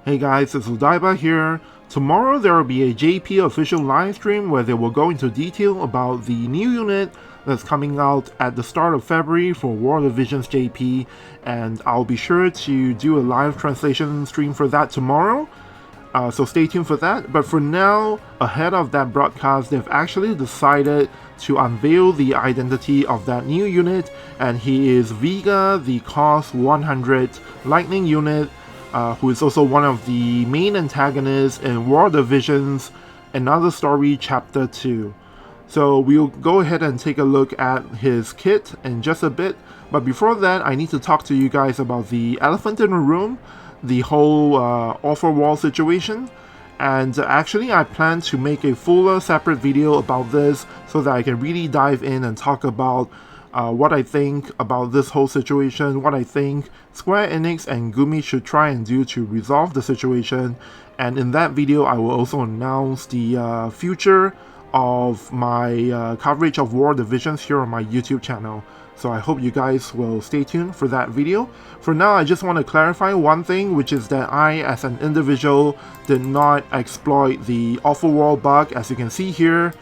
Hey guys, it's Beaga here. Tomorrow there will be a JP official livestream where they will go into detail about the new unit that's coming out at the start of February for War of the Visions JP, and I'll be sure to do a live translation stream for that tomorrow. So stay tuned for that. But for now, ahead of that broadcast, they've actually decided to unveil the identity of that new unit, and he is Viga, the cost-100 lightning unit, who is also one of the main antagonists in War of the Visions, Another Story Chapter 2. So we'll go ahead and take a look at his kit in just a bit, but before that I need to talk to you guys about the elephant in the room, the whole offer wall situation. And actually I plan to make a fuller separate video about this so that I can really dive in and talk about what I think about this whole situation, what I think Square Enix and Gumi should try and do to resolve the situation. And in that video I will also announce the future of my coverage of War of the Visions here on my YouTube channel. So I hope you guys will stay tuned for that video. For now, I just want to clarify one thing, which is that I, as an individual, did not exploit the offer wall bug. As you can see here,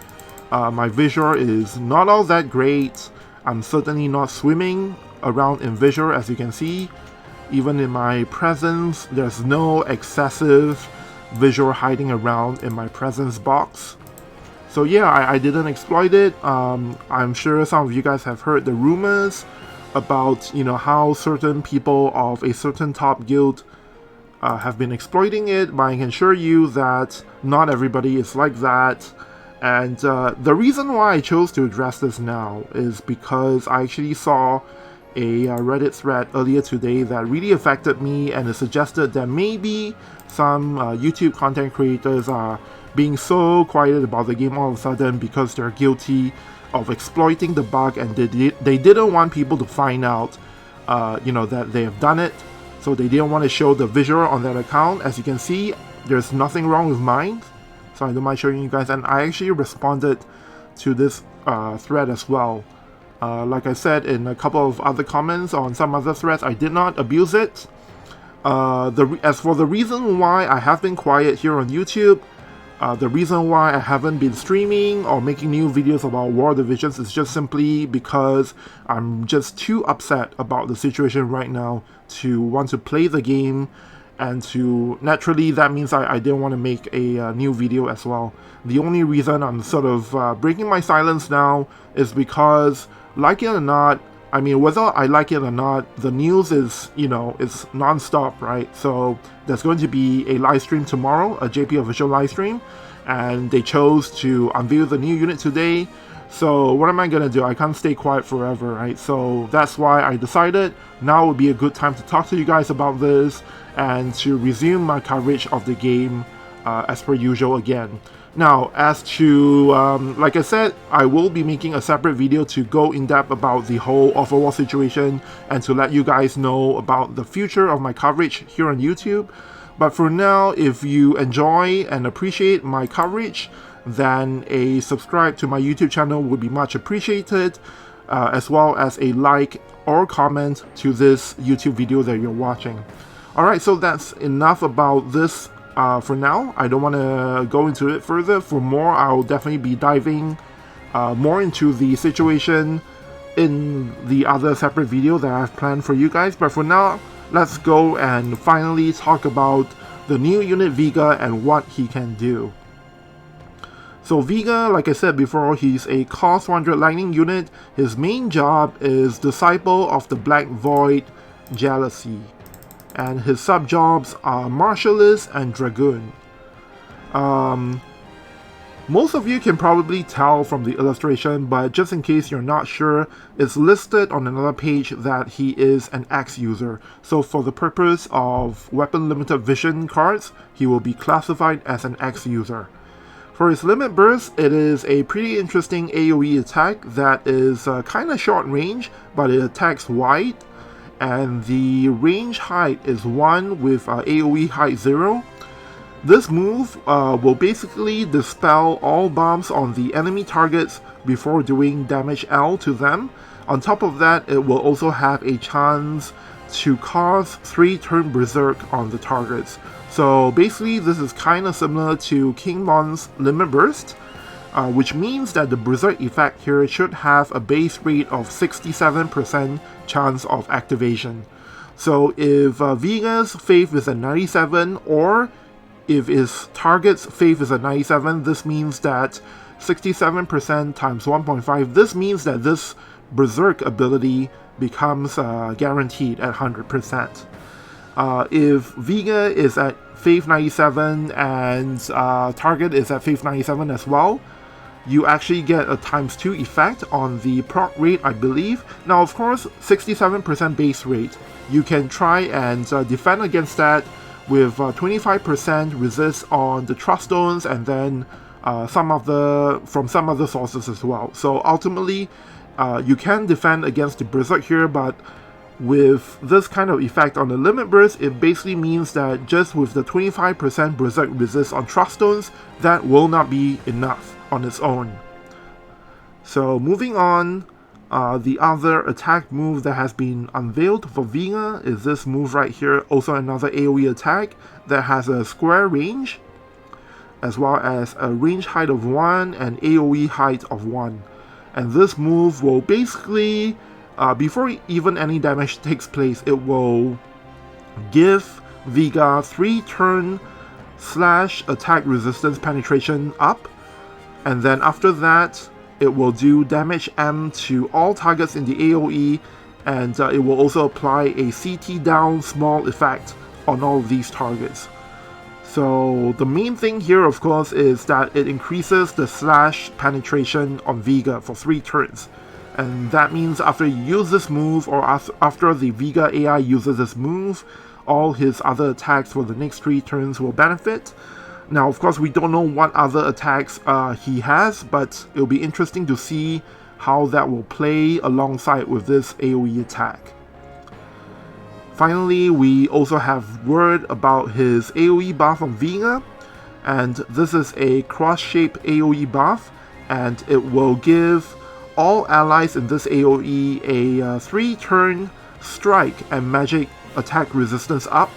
my visual is not all that great. I'm certainly not swimming around in visual, as you can see. Even in my presence, there's no excessive visual hiding around in my presence box. So yeah, I didn't exploit it. I'm sure some of you guys have heard the rumors about, you know, how certain people of a certain top guild have been exploiting it, but I can assure you that not everybody is like that. And the reason why I chose to address this now is because I actually saw a Reddit thread earlier today that really affected me, and it suggested that maybe some YouTube content creators are being so quiet about the game all of a sudden because they're guilty of exploiting the bug, and they didn't want people to find out you know, that they have done it, so they didn't want to show the visual on that account. As you can see, there's nothing wrong with mine, so I don't mind showing you guys, and I actually responded to this thread as well. Like I said in a couple of other comments on some other threads, I did not abuse it. As for the reason why I have been quiet here on YouTube, the reason why I haven't been streaming or making new videos about War of the Visions is just simply because I'm just too upset about the situation right now to want to play the game, and to naturally that means I didn't want to make a new video as well. The only reason I'm sort of breaking my silence now is because, like it or not, I mean, whether I like it or not, the news is, you know, it's non-stop, right? So there's going to be a live stream tomorrow, a JP official live stream, and they chose to unveil the new unit today. So what am I gonna do? I can't stay quiet forever, right? So that's why I decided now would be a good time to talk to you guys about this and to resume my coverage of the game as per usual again. Now, as to, like I said, I will be making a separate video to go in depth about the whole offer wall situation and to let you guys know about the future of my coverage here on YouTube. But for now, if you enjoy and appreciate my coverage, then a subscribe to my YouTube channel would be much appreciated, as well as a like or comment to this YouTube video that you're watching. Alright, so that's enough about this for now. I don't want to go into it further. For more, I'll definitely be diving more into the situation in the other separate video that I've planned for you guys. But for now, let's go and finally talk about the new unit Viga and what he can do. So Viga, like I said before, he's a cost-100 lightning unit. His main job is Disciple of the Black Void Jealousy, and his sub-jobs are Martialist and Dragoon. Most of you can probably tell from the illustration, but just in case you're not sure, it's listed on another page that he is an Axe user. So for the purpose of weapon limited vision cards, he will be classified as an Axe user. For his limit burst, it is a pretty interesting AoE attack that is kind of short range, but it attacks wide, and the range height is 1 with AoE height 0. This move will basically dispel all bombs on the enemy targets before doing damage L to them. On top of that, it will also have a chance to cause 3-turn berserk on the targets. So basically this is kind of similar to King Mon's Limit Burst, which means that the berserk effect here should have a base rate of 67% chance of activation. So if Viga's faith is at 97, or if his target's faith is at 97, this means that 67% times 1.5, this means that this berserk ability becomes guaranteed at 100%. If Viga is at faith 97 and target is at faith 97 as well, you actually get a ×2 effect on the proc rate, I believe. Now, of course, 67% base rate. You can try and defend against that with 25% resist on the Trust Stones, and then from some other sources as well. So ultimately, you can defend against the Berserk here, but with this kind of effect on the Limit Burst, it basically means that just with the 25% Berserk resist on Trust Stones, that will not be enough on its own. So moving on, the other attack move that has been unveiled for Viga is this move right here, also another AoE attack that has a square range, as well as a range height of 1 and AoE height of 1. And this move will basically, before even any damage takes place, it will give Viga 3-turn / attack resistance penetration up, and then after that it will do damage M to all targets in the AoE, and it will also apply a CT down small effect on all of these targets. So the main thing here, of course, is that it increases the / penetration on Viga for 3 turns. And that means after you use this move, or after the Viga AI uses this move, all his other attacks for the next 3 turns will benefit. Now, of course, we don't know what other attacks he has, but it'll be interesting to see how that will play alongside with this AoE attack. Finally, we also have word about his AoE buff on Viga, and this is a cross-shape AoE buff, and it will give all allies in this AoE a 3-turn strike and magic attack resistance up.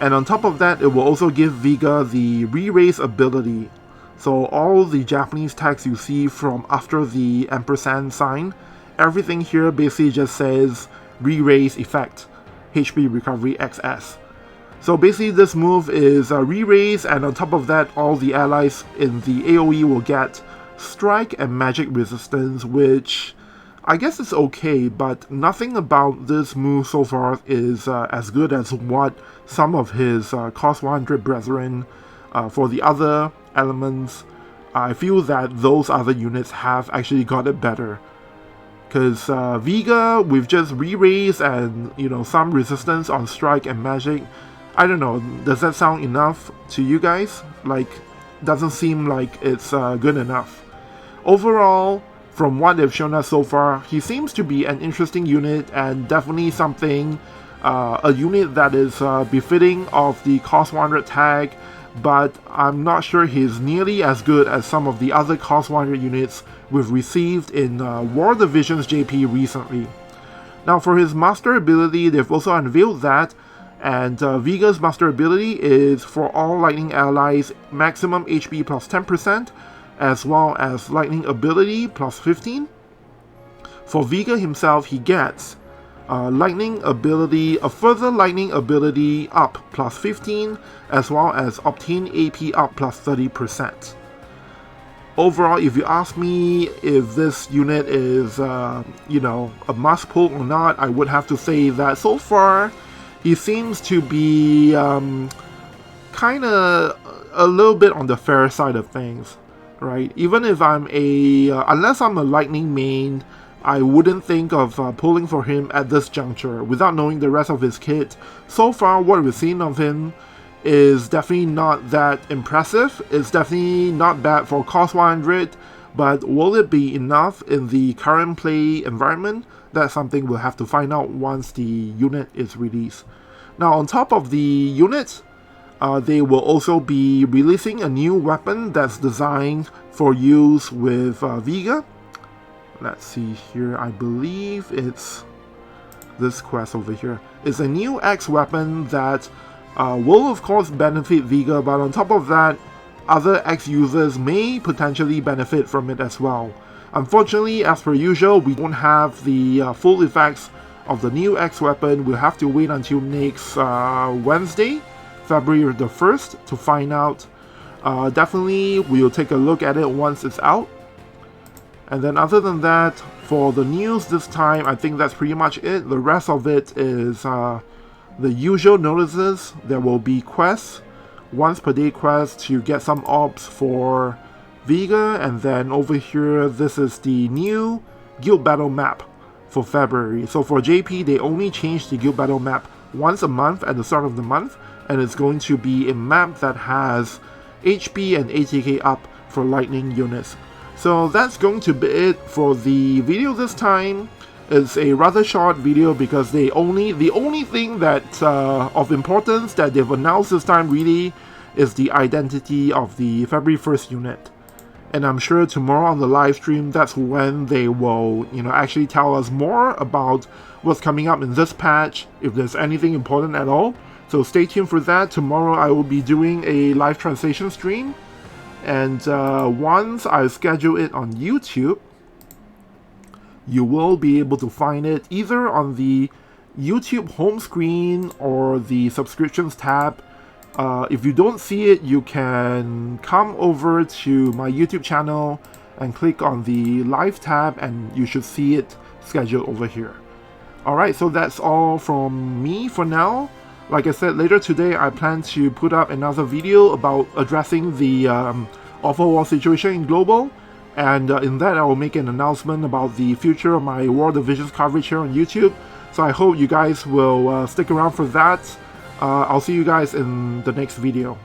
And on top of that, it will also give Viga the re-raise ability. So all the Japanese tags you see from after the ampersand sign, everything here basically just says re-raise effect, HP recovery XS. So basically this move is a re-raise, and on top of that, all the allies in the AoE will get strike and magic resistance, which I guess is okay, but nothing about this move so far is as good as what some of his cost-100 brethren for the other elements. I feel that those other units have actually got it better. Because Viga, with just re-raise and, some resistance on strike and magic, I don't know, does that sound enough to you guys? Like, doesn't seem like it's good enough. Overall, from what they've shown us so far, he seems to be an interesting unit, and definitely something, a unit that is befitting of the cost-100 tag, but I'm not sure he's nearly as good as some of the other cost-100 units we've received in War Division's JP recently. Now for his master ability, they've also unveiled that, and Viga's master ability is for all lightning allies maximum HP plus 10%, as well as lightning ability plus 15. For Viga himself, he gets lightning ability, a further lightning ability up plus 15, as well as obtain AP up plus 30%. Overall, if you ask me if this unit is, a must pull or not, I would have to say that so far, he seems to be kind of a little bit on the fair side of things. Right, even if I'm unless I'm a lightning main, I wouldn't think of pulling for him at this juncture without knowing the rest of his kit. So far, what we've seen of him is definitely not that impressive. It's definitely not bad for cost 100, but will it be enough in the current play environment? That's something we'll have to find out once the unit is released. Now, on top of the units, they will also be releasing a new weapon that's designed for use with Viga. Let's see here, I believe it's this quest over here. It's a new X weapon that will of course benefit Viga, but on top of that, other X users may potentially benefit from it as well. Unfortunately, as per usual, we don't have the full effects of the new X weapon. We'll have to wait until next Wednesday, February the 1st, to find out. Definitely, we'll take a look at it once it's out. And then other than that, for the news this time, I think that's pretty much it. The rest of it is the usual notices. There will be quests, once per day quests to get some orbs for Viga, and then over here, this is the new guild battle map for February. So for JP, they only changed the guild battle map once a month at the start of the month, and it's going to be a map that has HP and ATK up for lightning units. So that's going to be it for the video this time. It's a rather short video because the only thing that of importance that they've announced this time really is the identity of the February 1st unit. And I'm sure tomorrow on the live stream, that's when they will, actually tell us more about what's coming up in this patch, if there's anything important at all. So stay tuned for that. Tomorrow I will be doing a live translation stream. And once I schedule it on YouTube, you will be able to find it either on the YouTube home screen or the subscriptions tab. If you don't see it, you can come over to my YouTube channel and click on the live tab, and you should see it scheduled over here. Alright, so that's all from me for now. Like I said, later today I plan to put up another video about addressing the offer war situation in Global, and in that I will make an announcement about the future of my War Divisions coverage here on YouTube. So I hope you guys will stick around for that. I'll see you guys in the next video.